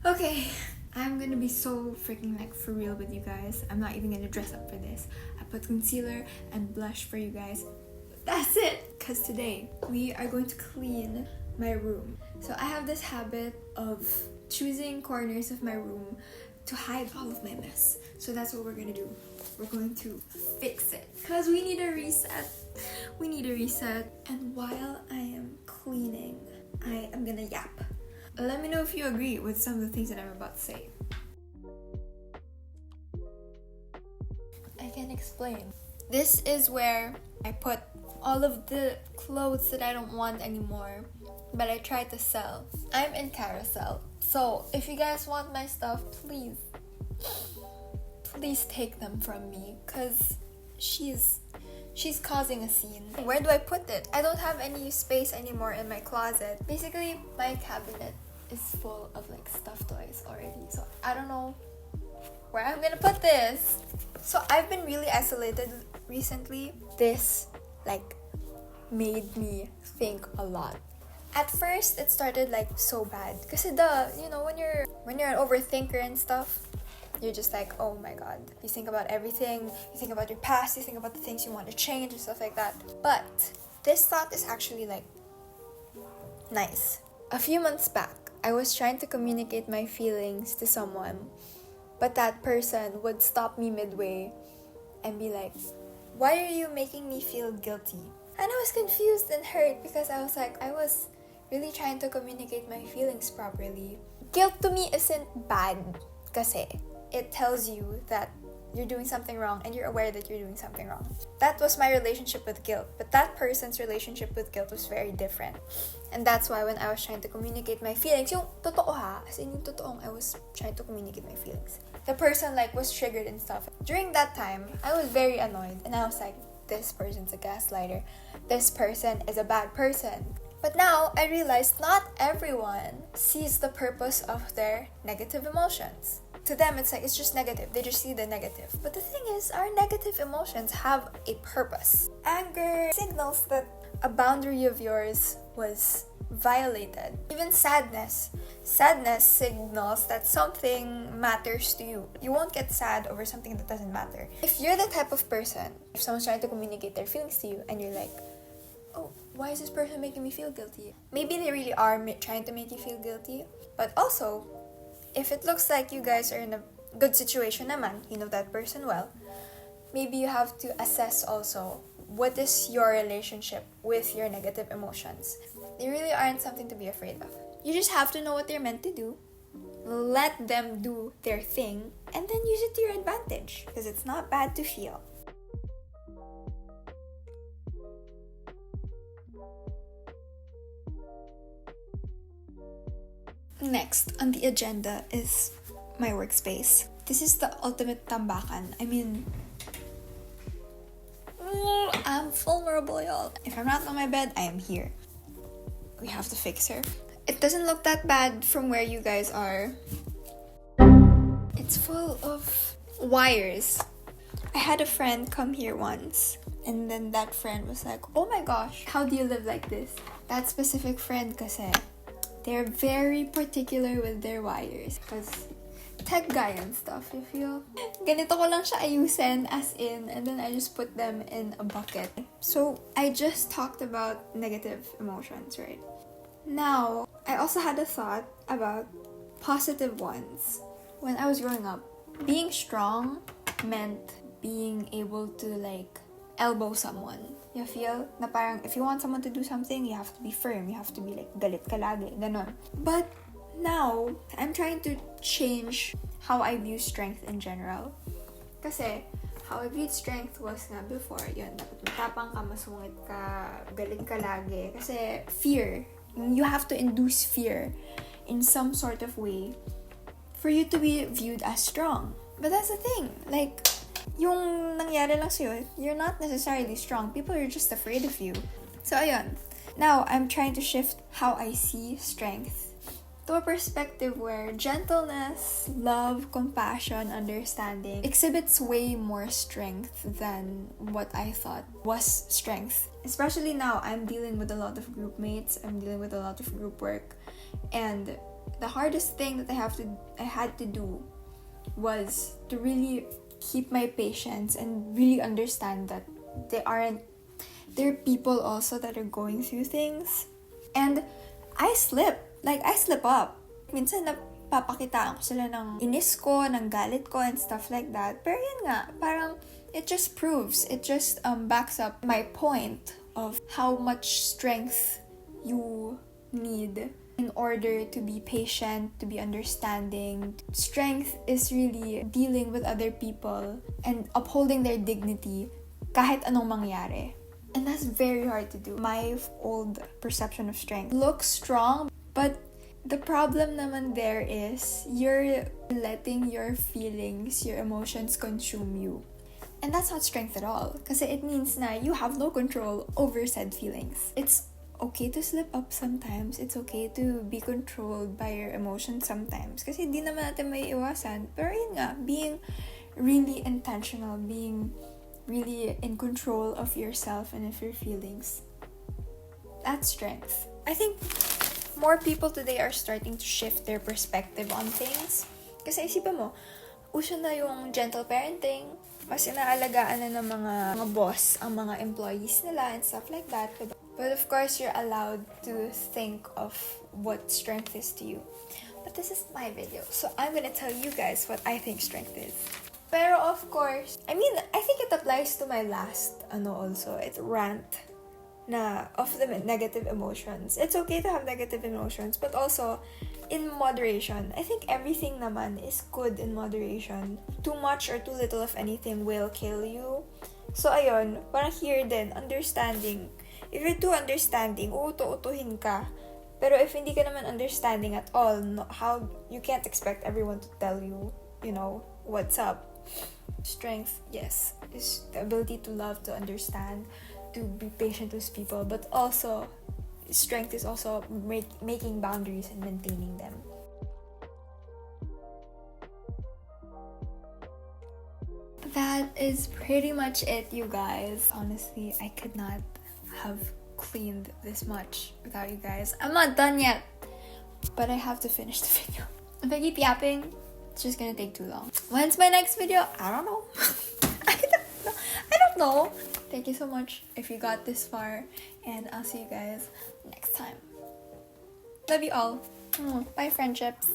Okay, I'm gonna be so freaking like for real with you guys. I'm not even gonna dress up for this. I put concealer and blush for you guys. That's it! Because today we are going to clean my room. So I have this habit of choosing corners of my room to hide all of my mess. So that's what we're gonna do. We're going to fix it. Because we need a reset. We need a reset. And while I am cleaning, I am gonna yap. Let me know if you agree with some of the things that I'm about to say. I can explain. This is where I put all of the clothes that I don't want anymore, but I try to sell. I'm in Carousel. So if you guys want my stuff, please take them from me, because she's causing a scene. Where do I put it? I don't have any space anymore in my closet. Basically, my cabinet is full of like stuffed toys already, so I don't know where I'm gonna put this. So I've been really isolated recently. This like made me think a lot. At first it started like so bad because when you're an overthinker and stuff, you're just like, oh my god, you think about everything, you think about your past, you think about the things you want to change and stuff like that. But this thought is actually like nice. A few months back, I was trying to communicate my feelings to someone, but that person would stop me midway and be like, why are you making me feel guilty? And I was confused and hurt because I was like, I was really trying to communicate my feelings properly. Guilt to me isn't bad kasi it tells you that you're doing something wrong and you're aware that you're doing something wrong. That was my relationship with guilt, but that person's relationship with guilt was very different. And that's why when I was trying to communicate my feelings, yung totoo ha, as in yung totoong I was trying to communicate my feelings, the person like was triggered and stuff. During that time, I was very annoyed and I was like, this person's a gaslighter. This person is a bad person. But now I realized not everyone sees the purpose of their negative emotions. To them, it's like, it's just negative. They just see the negative. But the thing is, our negative emotions have a purpose. Anger signals that a boundary of yours was violated. Even sadness. Sadness signals that something matters to you. You won't get sad over something that doesn't matter. If you're the type of person, if someone's trying to communicate their feelings to you and you're like, oh, why is this person making me feel guilty? Maybe they really are trying to make you feel guilty. But also, if it looks like you guys are in a good situation naman, you know that person well, maybe you have to assess also, what is your relationship with your negative emotions? They really aren't something to be afraid of. You just have to know what they're meant to do, let them do their thing, and then use it to your advantage, because it's not bad to feel. Next on the agenda is my workspace. This is the ultimate tambakan. I mean, I'm vulnerable, y'all. If I'm not on my bed, I am here. We have to fix her. It doesn't look that bad from where you guys are. It's full of wires. I had a friend come here once, and then that friend was like, oh my gosh, how do you live like this? That specific friend kasi, they're very particular with their wires because tech guy and stuff, you feel? Ganito ko lang siya ayusin as in, and then I just put them in a bucket. So I just talked about negative emotions, right? Now, I also had a thought about positive ones. When I was growing up, being strong meant being able to like elbow someone. You feel na parang if you want someone to do something, you have to be firm. You have to be like galit ka lagi, ganon. But now, I'm trying to change how I view strength in general. Kasi how I viewed strength was nga before, yun, dapat matapang ka, masungit ka, galit ka lagi. Kasi fear. You have to induce fear in some sort of way for you to be viewed as strong. But that's the thing. Like, yung nangyari lang sa'yo, you're not necessarily strong. People are just afraid of you. So, ayun. Now, I'm trying to shift how I see strength to a perspective where gentleness, love, compassion, understanding exhibits way more strength than what I thought was strength. Especially now, I'm dealing with a lot of group mates, I'm dealing with a lot of group work, and the hardest thing that I had to do was to really keep my patience and really understand that there are people also that are going through things. And I slip up. Minsan napapakitaan ko sila ng inis ko, ng galit ko, and stuff like that. Pero yun nga, parang it just backs up my point of how much strength you need in order to be patient, to be understanding. Strength is really dealing with other people and upholding their dignity kahit anong mangyari. And that's very hard to do. My old perception of strength looks strong, but the problem naman there is you're letting your feelings, your emotions consume you. And that's not strength at all. Kasi it means na you have no control over said feelings. It's okay to slip up sometimes. It's okay to be controlled by your emotions sometimes. Kasi di naman natin may iwasan. Pero yun nga, being really intentional, being really in control of yourself and of your feelings. That's strength. I think more people today are starting to shift their perspective on things. Kasi isipin mo, uso na yung gentle parenting, mas inaalagaan na ng mga boss ang mga employees nila and stuff like that. But of course, you're allowed to think of what strength is to you. But this is my video, so I'm gonna tell you guys what I think strength is. Pero of course, I think it applies to my last, also, it's rant na of the negative emotions. It's okay to have negative emotions, but also in moderation. I think everything naman is good in moderation. Too much or too little of anything will kill you. So ayun, parang here din, understanding. If you're too understanding, uuto-utuhin ka. Pero if hindi ka naman understanding at all, how you can't expect everyone to tell you, what's up. Strength, yes, is the ability to love, to understand, to be patient with people, but also strength is also making boundaries and maintaining them. That is pretty much it, you guys. Honestly, I could not have cleaned this much without you guys. I'm not done yet, but I have to finish the video. If I keep yapping, it's just gonna take too long. When's my next video? I don't know. I don't know. Thank you so much if you got this far, and I'll see you guys next time. Love you all. Bye, friendships.